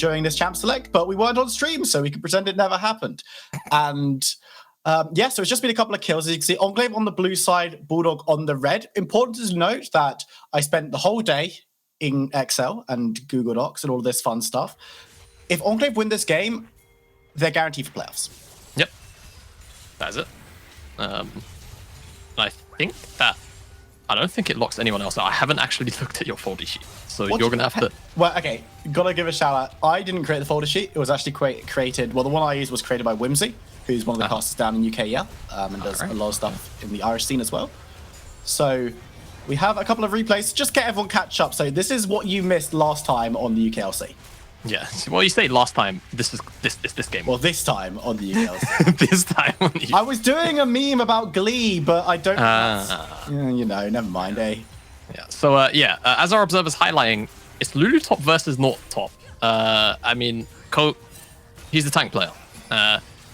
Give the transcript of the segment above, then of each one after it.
during this champ select, but we weren't on stream, so we could pretend it never happened. And yeah, so it's just been a couple of kills. As you can see, Enclave on the blue side, Bulldog on the red. Important to note that I spent the whole day in Excel and Google Docs and all this fun stuff. If Enclave win this game, they're guaranteed for playoffs. Yep, that's it. I think that I don't think it locks anyone else out. I haven't actually looked at your folder sheet, so you're gonna have to. Well, okay, gotta give a shout out. I didn't create the folder sheet. It was actually created. Well, the one I used was created by Whimsy, who's one of the casters down in UKL, and does a lot of stuff in the Irish scene as well. So we have a couple of replays. Just get everyone catch up. So this is what you missed last time on the UKLC. Yeah. Well, you say last time. This is this game. Well, this time on the UKLC. This time on the UKLC. I was doing a meme about Glee, but I don't. You know, never mind, eh? Yeah. So as our observers highlighting, it's Lulu top versus Nort top. I mean, he's the tank player.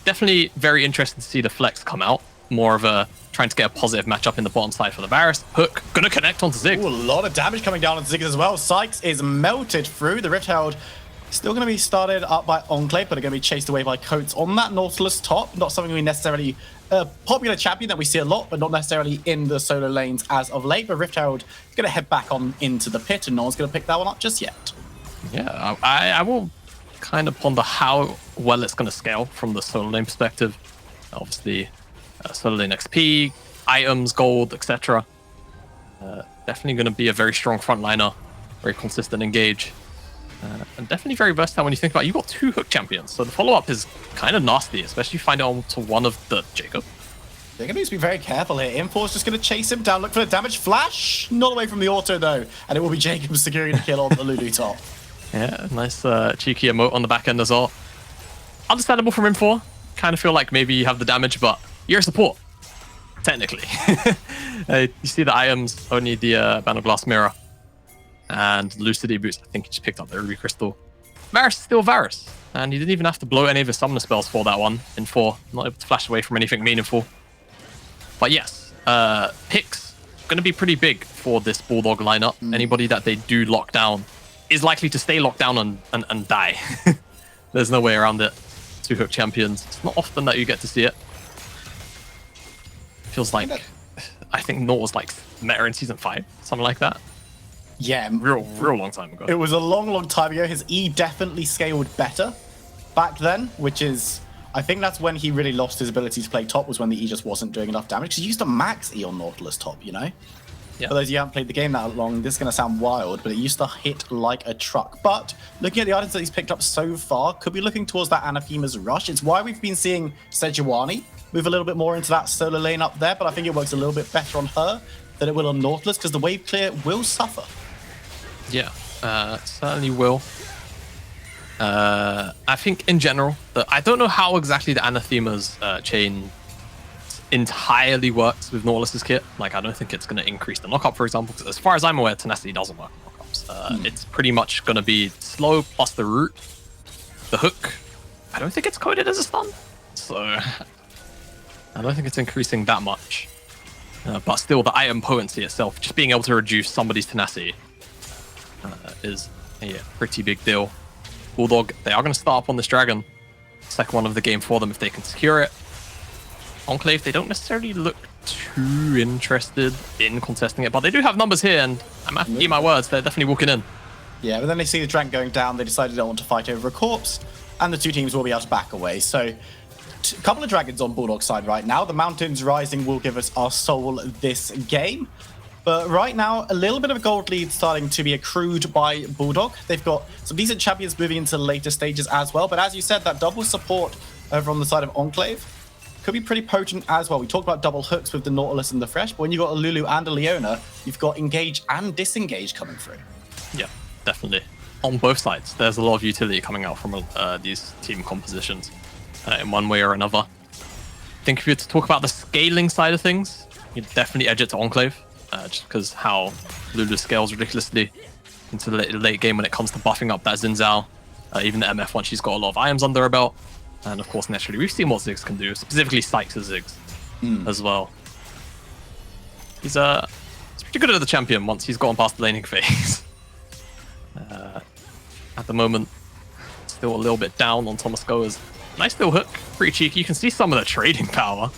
Definitely very interested to see the flex come out. More of a trying to get a positive matchup in the bottom side for the Varus. Hook gonna connect onto Ziggs. Ooh, a lot of damage coming down on Ziggs as well. Sykes is melted through. The Rift Herald still going to be started up by Enclave, but are going to be chased away by Coates on that Nautilus top. Not something we necessarily popular champion that we see a lot, but not necessarily in the solo lanes as of late. But Rift Herald is going to head back on into the pit, and no one's going to pick that one up just yet. Yeah, I will kind of ponder how well it's going to scale from the solo lane perspective. Obviously, solo lane XP, items, gold, etc. Definitely going to be a very strong frontliner, very consistent engage. And definitely very versatile when you think about it. You've got 2 hook champions, so the follow-up is kind of nasty, especially if you find it onto one of the Jacob. They're going to need to be very careful here. Infor's just going to chase him down, look for the damage. Flash! Not away from the auto, though. And it will be Jacob securing the kill on the Lulu top. Yeah, nice cheeky emote on the back end as well. Understandable from Infor. Kind of feel like maybe you have the damage, but you're a support, technically. You see the items, only the Band of Glass Mirror. And Lucidity Boots, I think he just picked up the Ruby Crystal. Varus is still Varus. And he didn't even have to blow any of his summoner spells for that one in 4. Not able to flash away from anything meaningful. But yes, picks going to be pretty big for this Bulldog lineup. Anybody that they do lock down is likely to stay locked down and die. There's no way around it. 2 hook champions. It's not often that you get to see it. Feels like, I think Nort was like meta in season 5, something like that. Yeah, real long time ago. It was a long time ago. His E definitely scaled better back then, which is, I think that's when he really lost his ability to play top, was when the E just wasn't doing enough damage. Because he used to max E on Nautilus top, you know? Yeah. For those of you who haven't played the game that long, this is going to sound wild, but it used to hit like a truck. But looking at the items that he's picked up so far, could be looking towards that Anathema's Rush. It's why we've been seeing Sejuani move a little bit more into that solo lane up there, but I think it works a little bit better on her than it will on Nautilus, because the wave clear will suffer. Yeah, certainly will. I think in general, I don't know how exactly the Anathema's chain entirely works with Nautilus's kit. Like, I don't think it's going to increase the knockup, for example, because as far as I'm aware, Tenacity doesn't work on knockups. It's pretty much going to be slow plus the root. The hook, I don't think it's coded as a stun, so I don't think it's increasing that much. But still, the item potency itself, just being able to reduce somebody's tenacity, is a pretty big deal. Bulldog, they are going to start up on this dragon. Second one of the game for them if they can secure it. Enclave, they don't necessarily look too interested in contesting it, but they do have numbers here, and I'm going to eat my words, they're definitely walking in. Yeah, but then they see the dragon going down, they decide they don't want to fight over a corpse, and the 2 teams will be able to back away. So, a couple of dragons on Bulldog's side right now. The Mountains Rising will give us our soul this game. But right now, a little bit of a gold lead starting to be accrued by Bulldog. They've got some decent champions moving into later stages as well. But as you said, that double support over on the side of Enclave could be pretty potent as well. We talked about double hooks with the Nautilus and the Fresh, but when you've got a Lulu and a Leona, you've got Engage and Disengage coming through. Yeah, definitely. On both sides, there's a lot of utility coming out from these team compositions in one way or another. I think if you were to talk about the scaling side of things, you'd definitely edge it to Enclave. Just because how Lulu scales ridiculously into the late game when it comes to buffing up that Xin Zhao. Even the MF once she's got a lot of items under her belt. And of course, naturally, we've seen what Ziggs can do, specifically Sykes' Ziggs as well. He's pretty good at the champion once he's gotten past the laning phase. At the moment, still a little bit down on Thomas Goers. Nice little hook, pretty cheeky. You can see some of the trading power.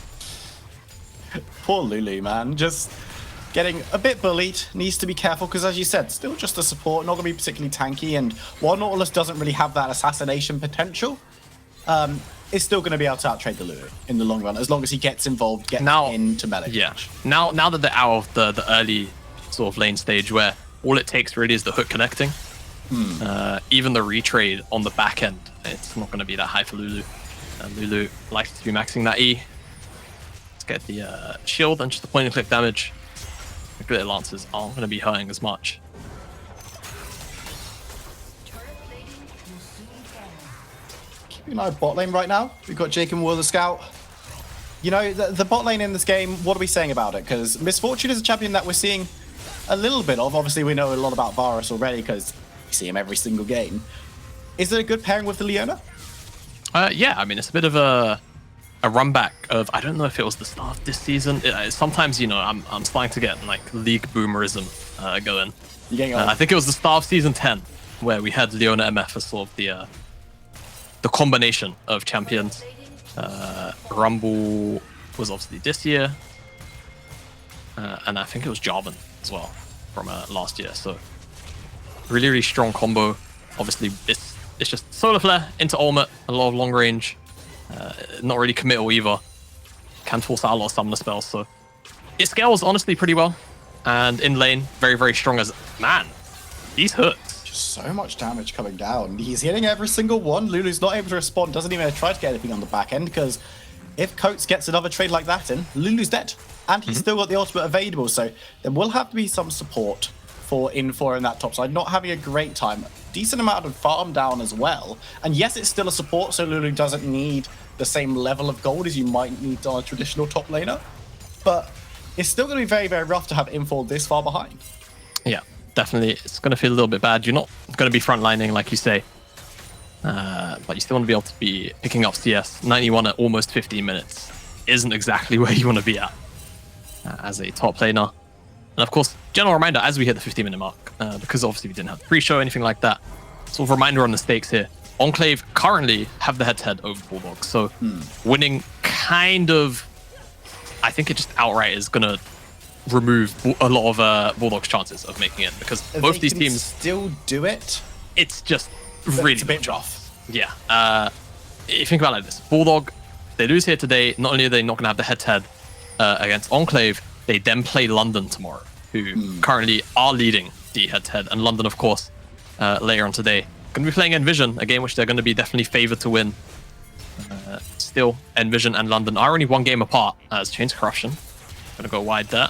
Poor Lulu, man. Just getting a bit bullied. Needs to be careful because, as you said, still just a support, not going to be particularly tanky. And while Nautilus doesn't really have that assassination potential, it's still going to be able to outtrade the Lulu in the long run, as long as he gets involved, gets into melee. Yeah. Now that they're out of the early sort of lane stage where all it takes really is the hook connecting, even the retrade on the back end, it's not going to be that high for Lulu. Lulu likes to be maxing that E. Let's get the shield and just the point and click damage. The glitter lancers aren't going to be hurting as much. Keeping an eye on bot lane right now. We've got Jake and Will the Scout. You know, the bot lane in this game, what are we saying about it? Because Misfortune is a champion that we're seeing a little bit of. Obviously, we know a lot about Varus already because we see him every single game. Is it a good pairing with the Leona? Yeah, I mean, it's a bit of a run back of, I don't know if it was the start of this season. Sometimes, you know, I'm starting to get like league boomerism going. You're getting old. I think it was the start of season 10 where we had Leona MF as sort of the combination of champions. Rumble was obviously this year, and I think it was Jarvan as well from last year. So really, really strong combo. Obviously, it's just solar flare into ultimate, a lot of long range. Not really committal either. Can force out a lot of summoner spells, so it scales honestly pretty well. And in lane, very, very strong as man. These hooks. Just so much damage coming down. He's hitting every single one. Lulu's not able to respond, doesn't even try to get anything on the back end, because if Coates gets another trade like that in, Lulu's dead. And he's still got the ultimate available, so there will have to be some support for Infor in that top side. Not having a great time. Decent amount of farm down as well. And yes, it's still a support, so Lulu doesn't need the same level of gold as you might need on a traditional top laner. But it's still going to be very, very rough to have Infor this far behind. Yeah, definitely. It's going to feel a little bit bad. You're not going to be frontlining, like you say. But you still want to be able to be picking up CS. 91 at almost 15 minutes isn't exactly where you want to be at as a top laner. And of course, general reminder as we hit the 15-minute mark, because obviously we didn't have the pre-show or anything like that, sort of reminder on the stakes here. Enclave currently have the head-to-head over Bulldog, so winning kind of, I think it just outright is going to remove a lot of Bulldog's chances of making it, because both these teams still do it. It's just really it's a bit rough. Yeah. If you think about it like this, Bulldog, they lose here today. Not only are they not going to have the head-to-head against Enclave, they then play London tomorrow, who currently are leading the head-to-head, and London, of course, later on today. Going to be playing Envision, a game which they're going to be definitely favored to win. Still, Envision and London are only one game apart as Chains Corruption. Going to go wide there.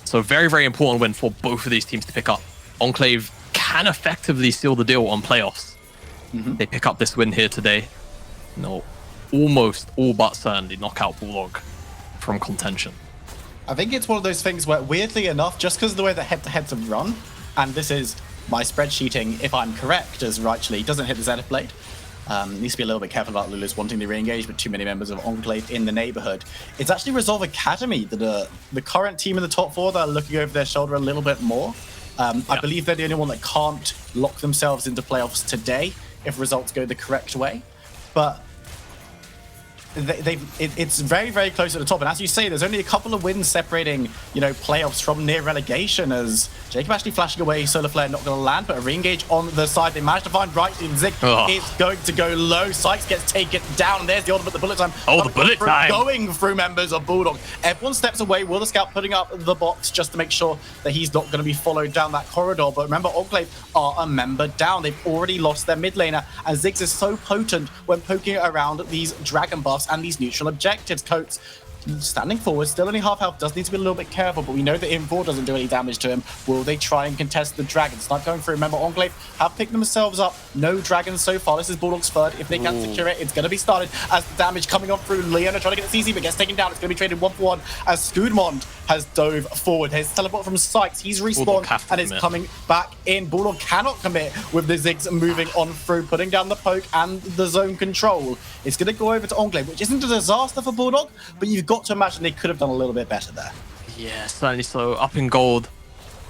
So very, very important win for both of these teams to pick up. Enclave can effectively seal the deal on playoffs. They pick up this win here today. No, almost all but certainly knock out Bulldog from contention. I think it's one of those things where, weirdly enough, just because of the way that head-to-heads have run, and this is my spreadsheeting, if I'm correct, as rightly doesn't hit the Zenith Blade. Needs to be a little bit careful about Lulu's wanting to re-engage with too many members of Enclave in the neighborhood. It's actually Resolve Academy that are the current team in the top four that are looking over their shoulder a little bit more. I believe they're the only one that can't lock themselves into playoffs today if results go the correct way. But it's very, very close at the top. And as you say, there's only a couple of wins separating, you know, playoffs from near relegation, as Jacob actually flashing away, Solar Flare not going to land, but a re-engage on the side. They managed to find right in Zig. It's going to go low. Sykes gets taken down. And there's the ultimate, the bullet time. Oh, the bullet time. Going through members of Bulldog. Everyone steps away. Will the Scout putting up the box just to make sure that he's not going to be followed down that corridor. But remember, Enclave are a member down. They've already lost their mid laner. And Ziggs is so potent when poking around these dragon buffs and these neutral objectives. Coates standing forward, still only half health, does need to be a little bit careful, but we know that Infor doesn't do any damage to him. Will they try and contest the dragons? Not going through. Remember, Enclave have picked themselves up. No dragons so far. This is Bulldog's third. If they can secure it, it's going to be started as the damage coming on through. Leona trying to get the CC, but gets taken down. It's going to be traded 1-for-1 as Scudmond has dove forward. His teleport from Sykes. He's respawned and is coming back in. Bulldog cannot commit with the Ziggs moving on through, putting down the poke and the zone control. It's going to go over to Enclave, which isn't a disaster for Bulldog, but you've got to imagine they could have done a little bit better there. Yeah, certainly so. Up in gold,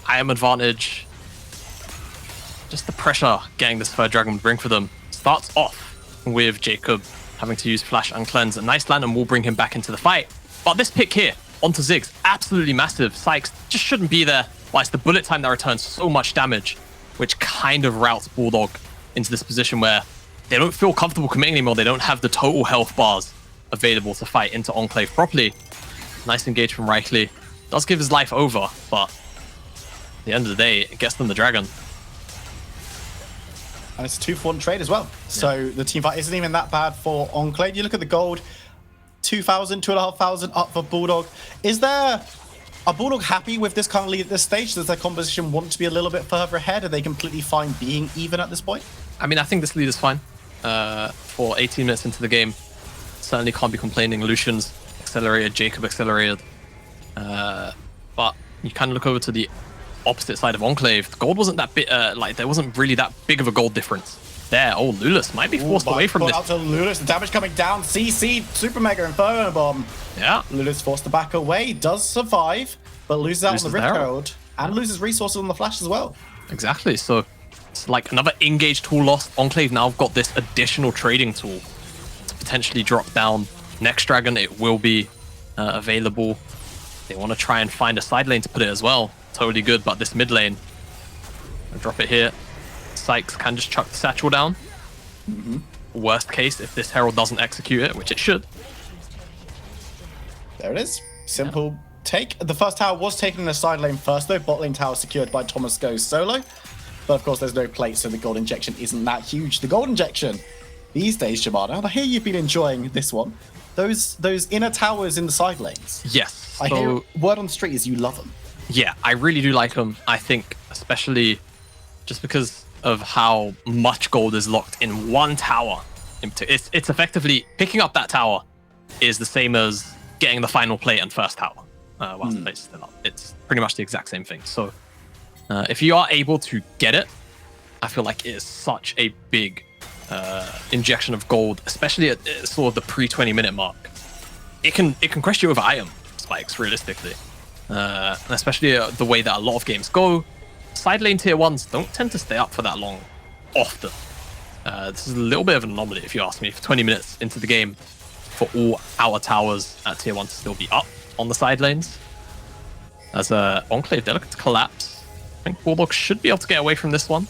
I am advantage. just the pressure getting this third dragon would bring for them starts off with Jacob having to use flash and cleanse. A nice land and will bring him back into the fight. But this pick here onto Ziggs, absolutely massive. Sykes just shouldn't be there. But it's the bullet time that returns so much damage, which kind of routes Bulldog into this position where they don't feel comfortable committing anymore. They don't have the total health bars available to fight into Enclave properly. Nice engage from Reichley. Does give his life over, but at the end of the day, it gets them the dragon. And it's a 2-for-1 trade as well. So the team fight isn't even that bad for Enclave. You look at the gold, 2,000, 2,500 up for Bulldog. Are Bulldog happy with this current lead at this stage? Does their composition want to be a little bit further ahead? Are they completely fine being even at this point? I mean, I think this lead is fine. For 18 minutes into the game, certainly can't be complaining. Lucian's accelerated, Jacob accelerated. But you kind of look over to the opposite side of Enclave. The gold wasn't that big, there wasn't really that big of a gold difference there. Oh, Lulis might be forced away from this. Out to Lulis, the damage coming down. CC, Super Mega Inferno Bomb. Yeah. Lulis forced to back away, does survive, but loses out on the Rift Herald and loses resources on the Flash as well. Exactly. So it's like another engaged tool lost. Enclave now got this additional trading tool to potentially drop down next dragon. It will be available. They want to try and find a side lane to put it as well. Totally good, but this mid lane, I'll drop it here. Sykes can just chuck the satchel down. Worst case, if this Herald doesn't execute it, which it should. There it is. Simple take. The first tower was taken in the side lane first, though. Bot lane tower secured by Thomas goes solo. But of course, there's no plate, so the gold injection isn't that huge. The gold injection these days, Jamada, I hear you've been enjoying this one. Those inner towers in the side lanes. Yes. I hear word on the street is you love them. Yeah, I really do like them. I think especially just because of how much gold is locked in one tower. It's effectively picking up that tower is the same as getting the final plate and first tower whilst the place is still up. It's pretty much the exact same thing. So if you are able to get it, I feel like it is such a big injection of gold, especially at sort of the pre-20 minute mark. It can crush you with item spikes realistically. And especially the way that a lot of games go, side lane tier 1s don't tend to stay up for that long often. This is a little bit of an anomaly if you ask me, for 20 minutes into the game for all our towers at tier 1 to still be up on the side lanes. As Enclave, they're looking to collapse. I think Bulldog should be able to get away from this one.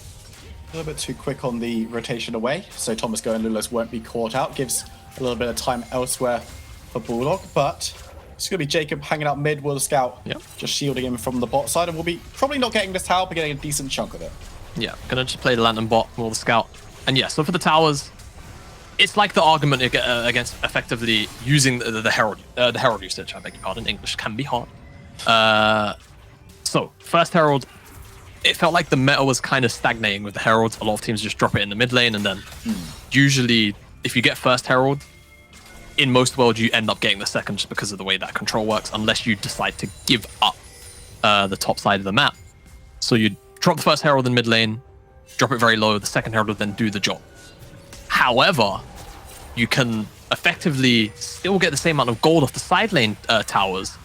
A little bit too quick on the rotation away, so Thomas Go and Lulos won't be caught out. Gives a little bit of time elsewhere for Bulldog, but it's going to be Jacob hanging out mid with a scout, just shielding him from the bot side, and we'll be probably not getting this tower, but getting a decent chunk of it. Yeah, gonna just play the lantern bot with the scout. And yeah, so for the towers, it's like the argument against effectively using the herald usage. I beg your pardon, English can be hard. So first herald, it felt like the meta was kind of stagnating with the heralds. A lot of teams just drop it in the mid lane, and then usually if you get first herald, in most worlds you end up getting the second just because of the way that control works, unless you decide to give up the top side of the map. So you drop the first herald in mid lane, drop it very low, the second herald will then do the job. However, you can effectively still get the same amount of gold off the side lane towers,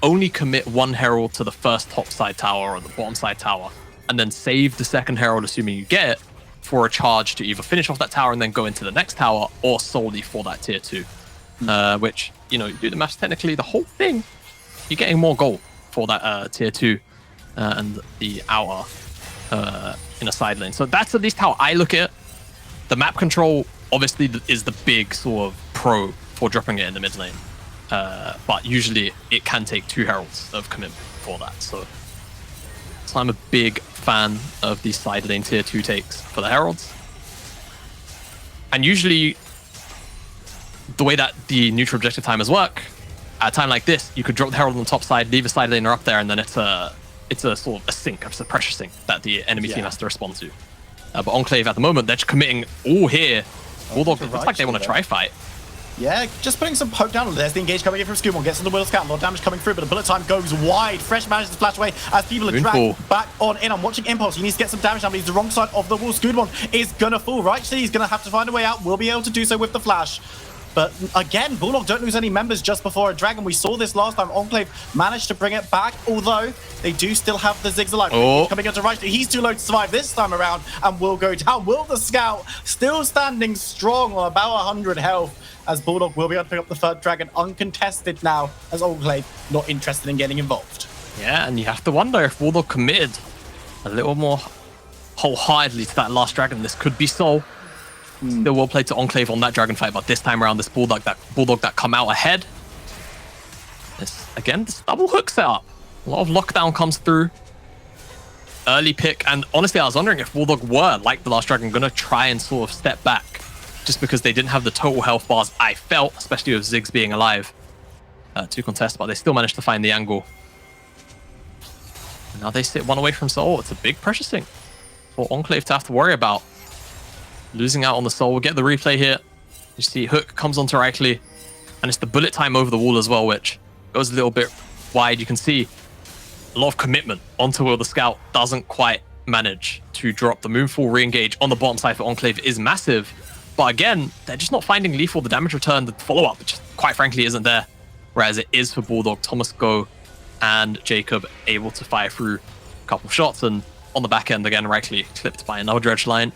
only commit one herald to the first top side tower or the bottom side tower, and then save the second herald, assuming you get it, for a charge to either finish off that tower and then go into the next tower, or solely for that tier 2. Which, you know, you do the maths, technically the whole thing, you're getting more gold for that tier 2 and the outer in a side lane. So that's at least how I look at it. The map control obviously is the big sort of pro for dropping it in the mid lane. But usually it can take 2 heralds of commitment for that. So I'm a big fan of these side lane tier 2 takes for the heralds. And usually the way that the neutral objective timers work, at a time like this, you could drop the herald on the top side, leave a side laner up there, and then it's a sort of a sink, it's a pressure sink that the enemy team has to respond to. But Enclave at the moment, they're just committing all here. Bulldog, it looks like they want to try fight. Yeah, just putting some poke down. There's the engage coming in from Scoomon. Gets on the Will Scout. A lot of damage coming through, but the bullet time goes wide. Fresh manages to flash away as people are dragged back on in. I'm watching Impulse. He needs to get some damage down, but he's the wrong side of the wall. Scoomon is going to fall, right? So he's going to have to find a way out. Will be able to do so with the flash. But again, Bulldog don't lose any members just before a Dragon. We saw this last time. Enclave managed to bring it back, although they do still have the Ziggs alive. Coming into right, he's too low to survive this time around and will go down. Will the Scout still standing strong on about 100 health, as Bulldog will be able to pick up the third Dragon uncontested now, as Enclave not interested in getting involved. Yeah, and you have to wonder if Bulldog committed a little more wholeheartedly to that last Dragon. This could be Soul. Still well played to Enclave on that Dragon fight, but this time around, this Bulldog that come out ahead. This double hook setup. A lot of lockdown comes through. Early pick, and honestly, I was wondering if Bulldog were, like the last Dragon, going to try and sort of step back, just because they didn't have the total health bars, I felt, especially with Ziggs being alive, to contest, but they still managed to find the angle. And now they sit one away from Soul. It's a big pressure sink for Enclave to have to worry about. Losing out on the Soul. We'll get the replay here. You see Hook comes onto Reichly, and it's the bullet time over the wall as well, which goes a little bit wide. You can see a lot of commitment onto Will the Scout. Doesn't quite manage to drop. The Moonfall re-engage on the bottom side for Enclave is massive. But again, they're just not finding lethal. The damage return, the follow-up, which quite frankly isn't there. Whereas it is for Bulldog. Thomas Go and Jacob able to fire through a couple shots. And on the back end, again, Reichly clipped by another dredge line.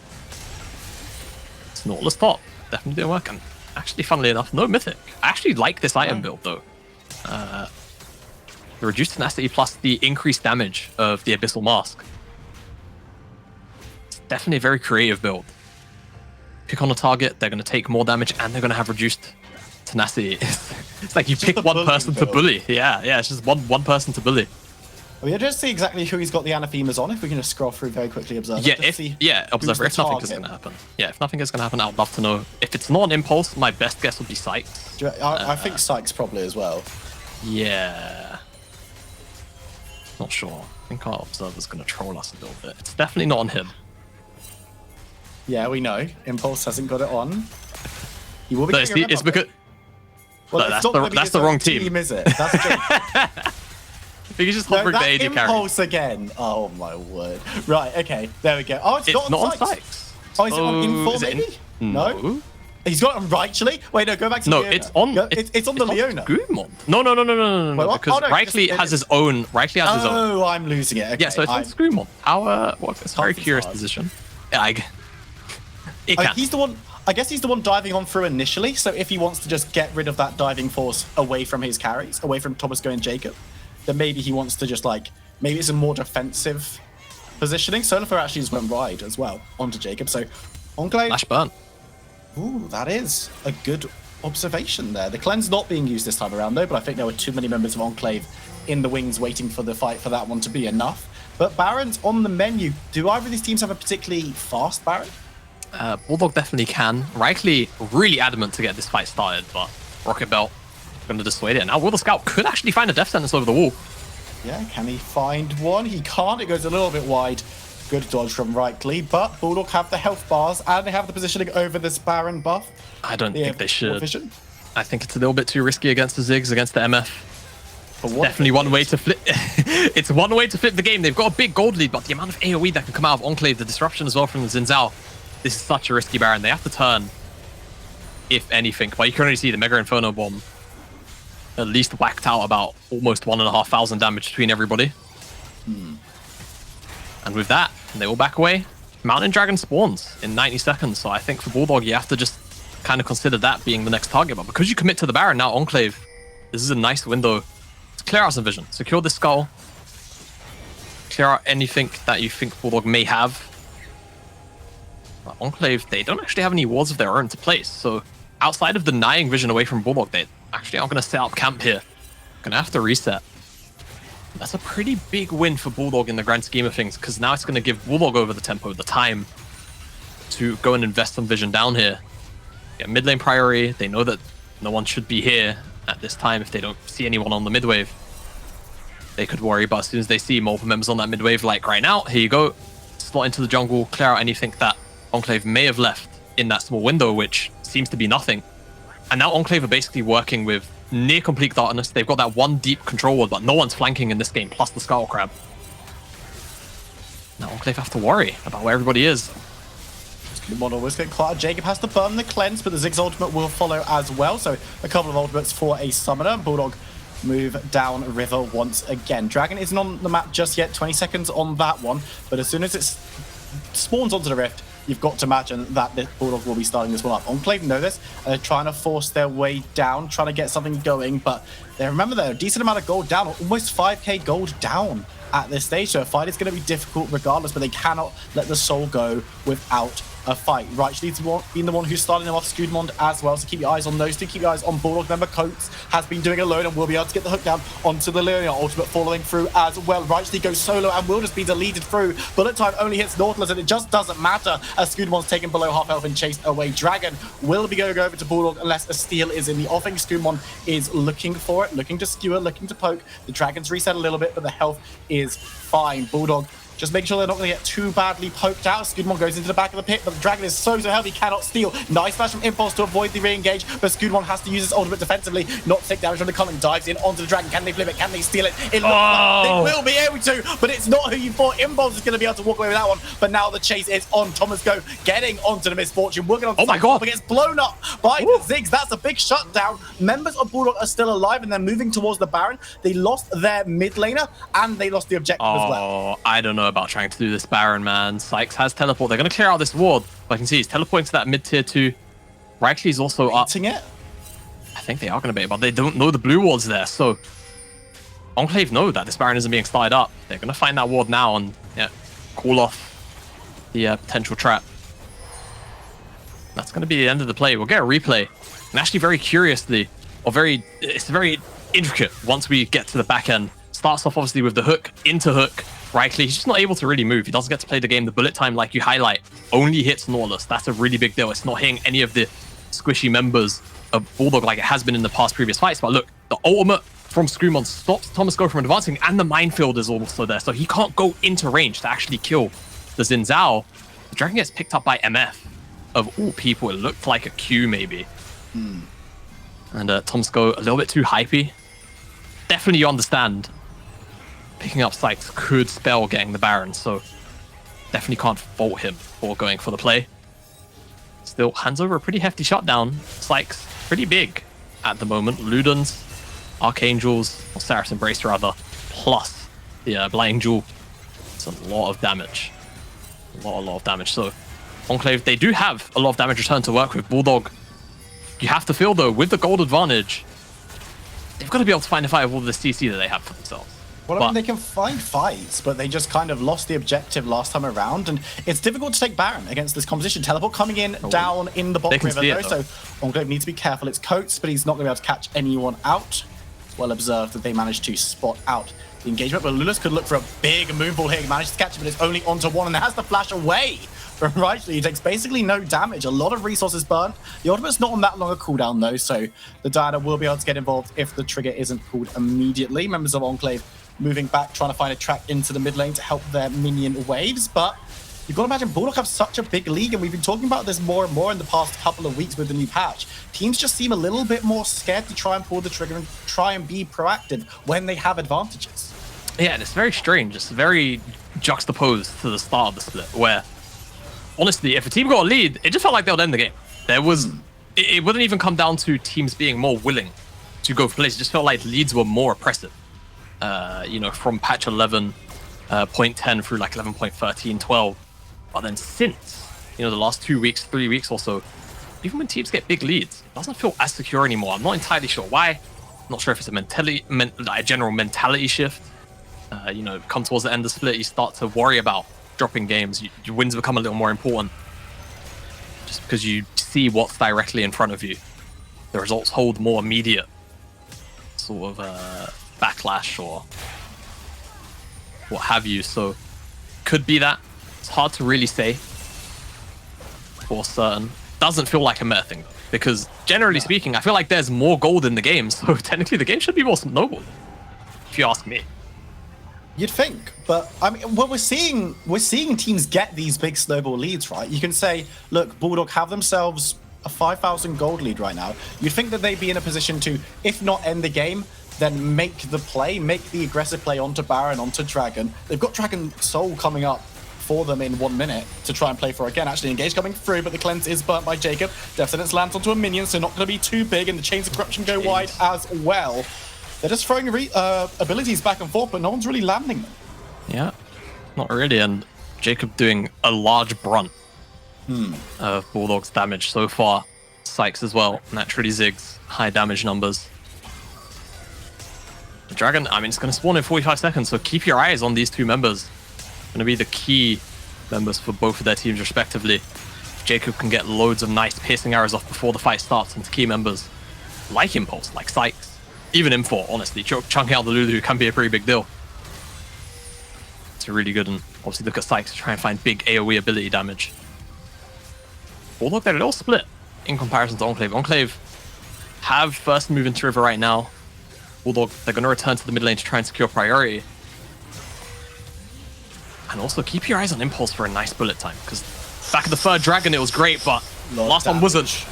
Nautilus top definitely didn't work, and actually, funnily enough, no mythic. I actually like this item build though. The reduced tenacity plus the increased damage of the Abyssal Mask. It's definitely a very creative build. Pick on a target, they're going to take more damage, and they're going to have reduced tenacity. It's like you pick one person to bully. Yeah, it's just one person to bully. We'll just see exactly who he's got the anathemas on. If we can just scroll through very quickly, observe. Yeah, observer. If nothing is going to happen. Yeah, if nothing is going to happen, I'd love to know. If it's not an impulse, my best guess would be Sykes. I think Sykes probably as well. Yeah. Not sure. I think our observer's going to troll us a little bit. It's definitely not on him. Yeah, we know. Impulse hasn't got it on. He will be. It's because. Well, that's the wrong team. Is it? That's Jake. I think he's just hovering the AD carry. Impulse again. Oh my word. Right, okay. There we go. Oh, it's not on Sykes. Oh, is it on Info maybe? No. He's got it on Reichly? Wait, no, go back to No, Leona. it's on the Leona. Scumon. No. Because Reichly has his own. Oh, I'm losing it. Okay, yeah, so it's on Scumon. It's a very curious position. Yeah, he's the one. I guess he's the one diving on through initially. So if he wants to just get rid of that diving force away from his carries, away from Thomas Go and Jacob, then maybe he wants to just maybe it's a more defensive positioning. Solarflare actually just went wide as well onto Jacob. So Enclave. Flash burn. Ooh, that is a good observation there. The cleanse not being used this time around though, but I think there were too many members of Enclave in the wings waiting for the fight for that one to be enough. But Baron's on the menu. Do either of these teams have a particularly fast Baron? Bulldog definitely can. Reichly really adamant to get this fight started, but Rocket Belt going to dissuade it. Now Will the Scout could actually find a death sentence over the wall. Yeah, can he find one? He can't. It goes a little bit wide. Good dodge from Reichly, but Bulldog have the health bars and they have the positioning over this Baron buff. I don't think they should. I think it's a little bit too risky against the Ziggs, against the MF. Definitely one way to flip. It's one way to flip the game. They've got a big gold lead, but the amount of AoE that can come out of Enclave, the disruption as well from the Xin Zhao. This is such a risky Baron. They have to turn, if anything. But you can already see the Mega Inferno Bomb at least whacked out about almost 1,500 damage between everybody. And with that, they will back away. Mountain Dragon spawns in 90 seconds. So I think for Bulldog, you have to just kind of consider that being the next target. But because you commit to the Baron now, Enclave, this is a nice window to clear out some vision. Secure this skull. Clear out anything that you think Bulldog may have. But Enclave, they don't actually have any wards of their own to place. So outside of denying vision away from Bulldog, they actually aren't going to set up camp here. Going to have to reset. That's a pretty big win for Bulldog in the grand scheme of things, because now it's going to give Bulldog over the tempo, the time to go and invest some vision down here. Get mid lane priority. They know that no one should be here at this time if they don't see anyone on the mid wave. They could worry, but as soon as they see multiple members on that mid wave, like right now, here you go. Slot into the jungle, clear out anything that Enclave may have left in that small window, which seems to be nothing. And now Enclave are basically working with near complete darkness. They've got that one deep control ward, but no one's flanking in this game, plus the Skull Crab. Now Enclave have to worry about where everybody is. Scootmon always getting caught. Jacob has to burn the cleanse, but the Ziggs ultimate will follow as well. So a couple of ultimates for a summoner. Bulldog move down river once again. Dragon isn't on the map just yet. 20 seconds on that one. But as soon as it spawns onto the rift, you've got to imagine that the Bulldog will be starting this one up. Enclave know this, and they're trying to force their way down, trying to get something going. But they remember they're a decent amount of gold down, almost 5k gold down at this stage. So a fight is going to be difficult regardless, but they cannot let the soul go without a fight. Rightly's been the one who's starting them off, Scootmon as well, so keep your eyes on those two, keep your eyes on Bulldog. Remember, Coates has been doing it alone and will be able to get the hook down onto the Leonia ultimate following through as well. Rightly goes solo and will just be deleted through. Bullet time only hits Nautilus and it just doesn't matter as Scootmon's taken below half health and chased away. Dragon will be going over to Bulldog unless a steal is in the offing. Scootmon is looking for it, looking to skewer, looking to poke. The Dragons reset a little bit, but the health is fine. Bulldog just making sure they're not going to get too badly poked out. Scootmon goes into the back of the pit, but the Dragon is so heavy, cannot steal. Nice flash from Impulse to avoid the re-engage, but Scootmon has to use his ultimate defensively, not to take damage from the Culling. Dives in onto the Dragon. Can they flip it? Can they steal it? It looks like they will be able to, but it's not who you thought. Impulse is going to be able to walk away with that one, but now the chase is on. Thomas Go getting onto the Misfortune, working on my god, but gets blown up by the Ziggs. That's a big shutdown. Members of Bulldog are still alive and they're moving towards the Baron. They lost their mid laner and they lost the objective as well. I don't know about trying to do this Baron, man. Sykes has teleport. They're going to clear out this ward. But I can see he's teleporting to that mid tier 2. Rightly's also up. It? I think they are going to bait, but they don't know the blue ward's there. So Enclave know that this Baron isn't being started up. They're going to find that ward now and call off the potential trap. That's going to be the end of the play. We'll get a replay. And actually very curiously, it's very intricate once we get to the back end. Starts off obviously with the hook into hook. Rightly, he's just not able to really move. He doesn't get to play the game. The bullet time, like you highlight, only hits Nautilus. That's a really big deal. It's not hitting any of the squishy members of Bulldog like it has been in the past previous fights. But look, the ultimate from Scootmon stops Thomas Go from advancing, and the minefield is also there. So he can't go into range to actually kill the Xin Zhao. The Dragon gets picked up by MF. Of all people, it looked like a Q maybe. And Thomas Go a little bit too hypey. Definitely you understand. Picking up Sykes could spell getting the Baron, so definitely can't fault him for going for the play. Still hands over a pretty hefty shutdown. Sykes pretty big at the moment. Ludens, Archangels, or Sarah's Embrace rather, plus the Blinding Jewel. It's a lot of damage. A lot of damage. So Enclave, they do have a lot of damage return to work with. Bulldog, you have to feel though, with the gold advantage, they've got to be able to find a fight with all the CC that they have for themselves. Well, I mean, they can find fights, but they just kind of lost the objective last time around, and it's difficult to take Baron against this composition. Teleport coming in down in the bottom river, though, so Enclave needs to be careful. It's Coates, but he's not going to be able to catch anyone out. It's well observed that they managed to spot out the engagement, but Lulis could look for a big moonball here. He managed to catch it, but it's only onto one, and it has to flash away from Rightly. He takes basically no damage. A lot of resources burnt. The ultimate's not on that long a cooldown, though, so the Diana will be able to get involved if the trigger isn't pulled immediately. Members of Enclave moving back, trying to find a track into the mid lane to help their minion waves, but you've got to imagine Bulldog have such a big league, and we've been talking about this more and more in the past couple of weeks with the new patch. Teams just seem a little bit more scared to try and pull the trigger and try and be proactive when they have advantages. Yeah, and it's very strange. It's very juxtaposed to the start of the split, where honestly, if a team got a lead, it just felt like they would end the game. There was, it wouldn't even come down to teams being more willing to go for plays. It just felt like leads were more oppressive. You know, from patch 11.10 through like 11.13, 12. But then since, you know, the last 2 weeks, 3 weeks or so, even when teams get big leads, it doesn't feel as secure anymore. I'm not entirely sure why. I'm not sure if it's a general mentality shift. You know, come towards the end of the split, you start to worry about dropping games. Your wins become a little more important. Just because you see what's directly in front of you. The results hold more immediate sort of backlash or what have you. So could be that. It's hard to really say for certain. Doesn't feel like a meta thing though, because generally speaking, I feel like there's more gold in the game, so technically the game should be more noble, if you ask me. You'd think, but I mean, well, we're seeing teams get these big snowball leads, right? You can say, look, Bulldog have themselves a 5,000 gold lead right now. You'd think that they'd be in a position to, if not end the game, then make the play, make the aggressive play onto Baron, onto Dragon. They've got Dragon Soul coming up for them in 1 minute to try and play for again. Actually, engage coming through, but the cleanse is burnt by Jacob. Death Sentence lands onto a minion, so not going to be too big, and the Chains of Corruption go wide as well. They're just throwing abilities back and forth, but no one's really landing them. Yeah, not really, and Jacob doing a large brunt of Bulldog's damage so far. Sykes as well, naturally Ziggs, high damage numbers. The Dragon, I mean, it's going to spawn in 45 seconds, so keep your eyes on these two members. Going to be the key members for both of their teams, respectively. If Jacob can get loads of nice piercing arrows off before the fight starts into key members, like Impulse, like Sykes, even M4, honestly, chunking out the Lulu can be a pretty big deal. It's really good, and obviously look at Sykes to try and find big AoE ability damage. Bulldog, they're a little split in comparison to Enclave. Enclave have first move into River right now. Bulldog, they're going to return to the mid lane to try and secure priority. And also keep your eyes on Impulse for a nice bullet time, because back at the third Dragon it was great, but last one wasn't.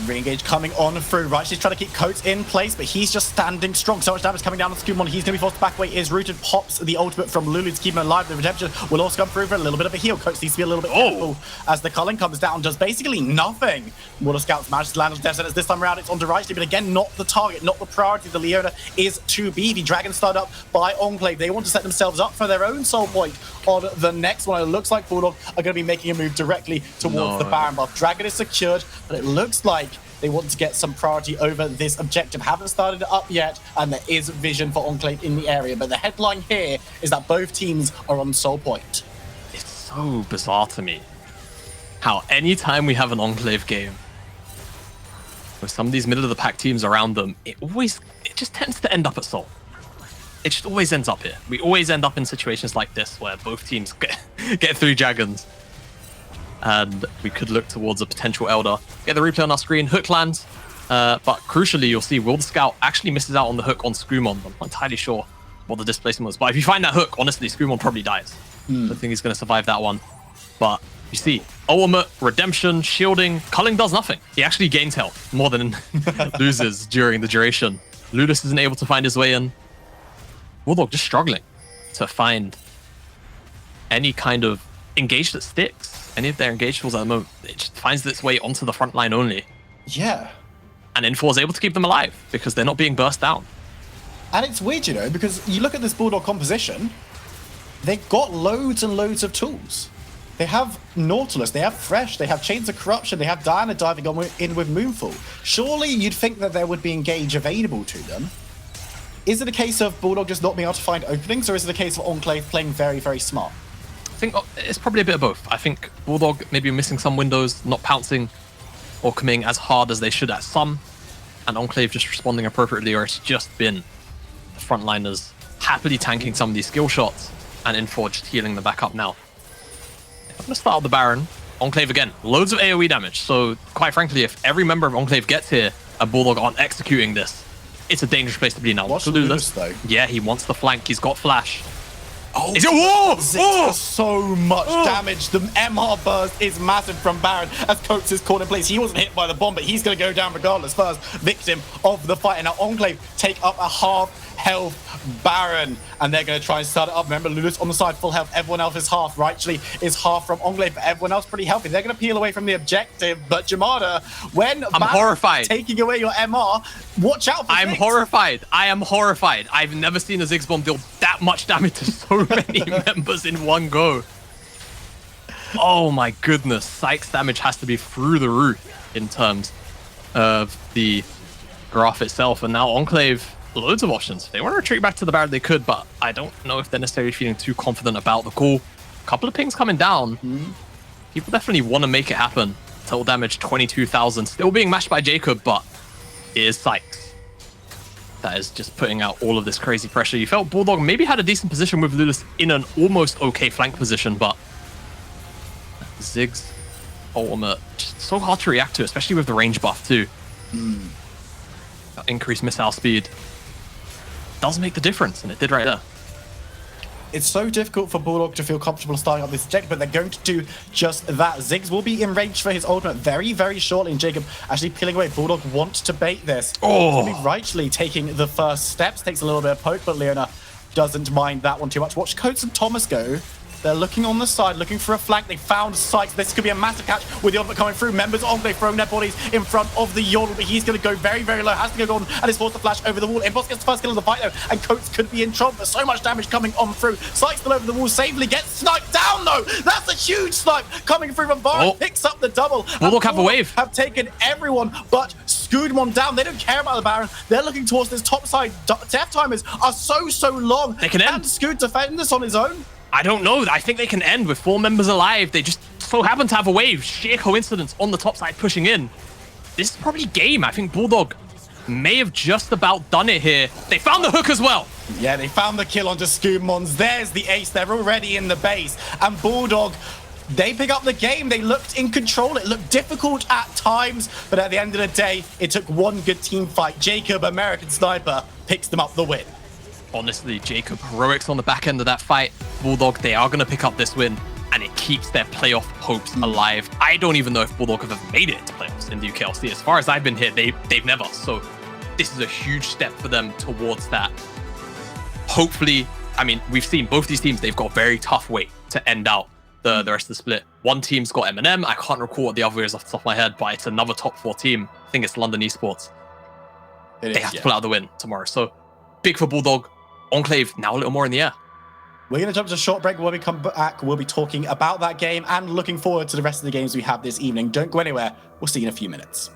Re-engage coming on through. Right, she's trying to keep Coates in place, but he's just standing strong. So much damage coming down on Scoomon. He's going to be forced back away. Is rooted, pops the ultimate from Lulu to keep him alive. The redemption will also come through for a little bit of a heal. Coates needs to be a little bit careful as the culling comes down. Does basically nothing. Mortal Scouts manages to land on Death Sentence. This time around, it's onto Rightly, but again, not the target, not the priority. The Leona is too beefy. The Dragon started up by Enclave. They want to set themselves up for their own soul point on the next one. It looks like Bulldog are going to be making a move directly towards the Baron buff. Dragon is secured, but it looks like they want to get some priority over this objective. Haven't started it up yet, and there is vision for Enclave in the area. But the headline here is that both teams are on soul point. It's so bizarre to me how anytime we have an Enclave game with some of these middle of the pack teams around them, it just tends to end up at soul. It just always ends up here. We always end up in situations like this where both teams get 3 Dragons. And we could look towards a potential Elder. Get the replay on our screen. Hook lands. But crucially, you'll see Will the Scout actually misses out on the hook on Scoomon. I'm not entirely sure what the displacement was. But if you find that hook, honestly, Scoomon probably dies. I don't think he's going to survive that one. But you see, ultimate, redemption, shielding. Culling does nothing. He actually gains health more than loses during the duration. Ludus isn't able to find his way in. Bulldog just struggling to find any kind of engage that sticks. Any of their engaged tools at the moment, it just finds its way onto the front line only. Yeah. And Info is able to keep them alive because they're not being burst down. And it's weird, you know, because you look at this Bulldog composition, they've got loads and loads of tools. They have Nautilus, they have Fresh, they have Chains of Corruption, they have Diana diving in with Moonfall. Surely you'd think that there would be engage available to them. Is it a case of Bulldog just not being able to find openings, or is it a case of Enclave playing very, very smart? I think it's probably a bit of both. I think Bulldog maybe missing some windows, not pouncing or coming as hard as they should at some, and Enclave just responding appropriately, or it's just been the frontliners happily tanking some of these skill shots and Info just healing them back up now. I'm going to start out the Baron. Enclave again, loads of AoE damage, so quite frankly, if every member of Enclave gets here and Bulldog aren't executing this, it's a dangerous place to be now. What's Ludus, though? Yeah, he wants the flank, he's got flash. Oh, is it? Whoa! Whoa! So much damage. The MR burst is massive from Baron as Coates is caught in place. He wasn't hit by the bomb, but he's going to go down regardless. First victim of the fight. And now Enclave take up a half health Baron, and they're going to try and start it up. Remember, Ludus on the side, full health. Everyone else is half. Rightly is half from Enclave, but everyone else pretty healthy. They're going to peel away from the objective. But Jamada, when I'm horrified. Taking away your MR, watch out for I'm Ziggs. Horrified. I am horrified. I've never seen a Ziggs bomb deal that much damage to so many members in one go. Oh my goodness. Sykes damage has to be through the roof in terms of the graph itself. And now Enclave, loads of options. If they want to retreat back to the Baron, they could, but I don't know if they're necessarily feeling too confident about the call. A couple of pings coming down. People definitely want to make it happen. Total damage 22,000. Still being mashed by Jacob, but it is Sykes that is just putting out all of this crazy pressure. You felt Bulldog maybe had a decent position with Ludus in an almost okay flank position, but Ziggs ultimate, just so hard to react to, especially with the range buff too. That increased missile speed does make the difference, and it did right there. It's so difficult for Bulldog to feel comfortable starting up this objective, but they're going to do just that. Ziggs will be in range for his ultimate very, very shortly, and Jacob actually peeling away. Bulldog wants to bait this. It's going to be Rightly taking the first steps, takes a little bit of poke, but Leona doesn't mind that one too much. Watch Coates and Thomas go. They're looking on the side, looking for a flank. They found Sykes. This could be a massive catch with the Ultimate coming through. Members of Enclave throwing their bodies in front of the Yordle, but he's going to go very, very low. Has to go golden and is forced to flash over the wall. Impost gets the first kill of the fight, though, and Coates could be in trouble. There's so much damage coming on through. Sykes still over the wall, safely gets sniped down, though. That's a huge snipe coming through from Vara. Picks up the double. Bulldog have a wave. Have taken everyone but Scoodmon down. They don't care about the Baron. They're looking towards this top side. Death timers are so long. They can end. Scood defend this on his own? I don't know. I think they can end with 4 members alive. They just so happen to have a wave. Sheer coincidence on the top side pushing in. This is probably game. I think Bulldog may have just about done it here. They found the hook as well. Yeah, they found the kill onto Scoodmons. There's the ace. They're already in the base. And Bulldog, they pick up the game. They looked in control. It looked difficult at times, but at the end of the day, it took one good team fight. Jacob, American Sniper, picks them up the win. Honestly, Jacob, heroics on the back end of that fight. Bulldog, they are going to pick up this win, and it keeps their playoff hopes alive. I don't even know if Bulldog have ever made it into playoffs in the UKLC. As far as I've been here, they've never. So this is a huge step for them towards that. Hopefully, I mean, we've seen both these teams, they've got a very tough way to end out the rest of the split. One team's got M&M. I can't recall what the other is off the top of my head, but it's another top 4 team. I think it's London Esports. They have to pull out the win tomorrow. So big for Bulldog. Enclave now a little more in the air. We're going to jump to a short break. When we come back, we'll be talking about that game and looking forward to the rest of the games we have this evening. Don't go anywhere. We'll see you in a few minutes.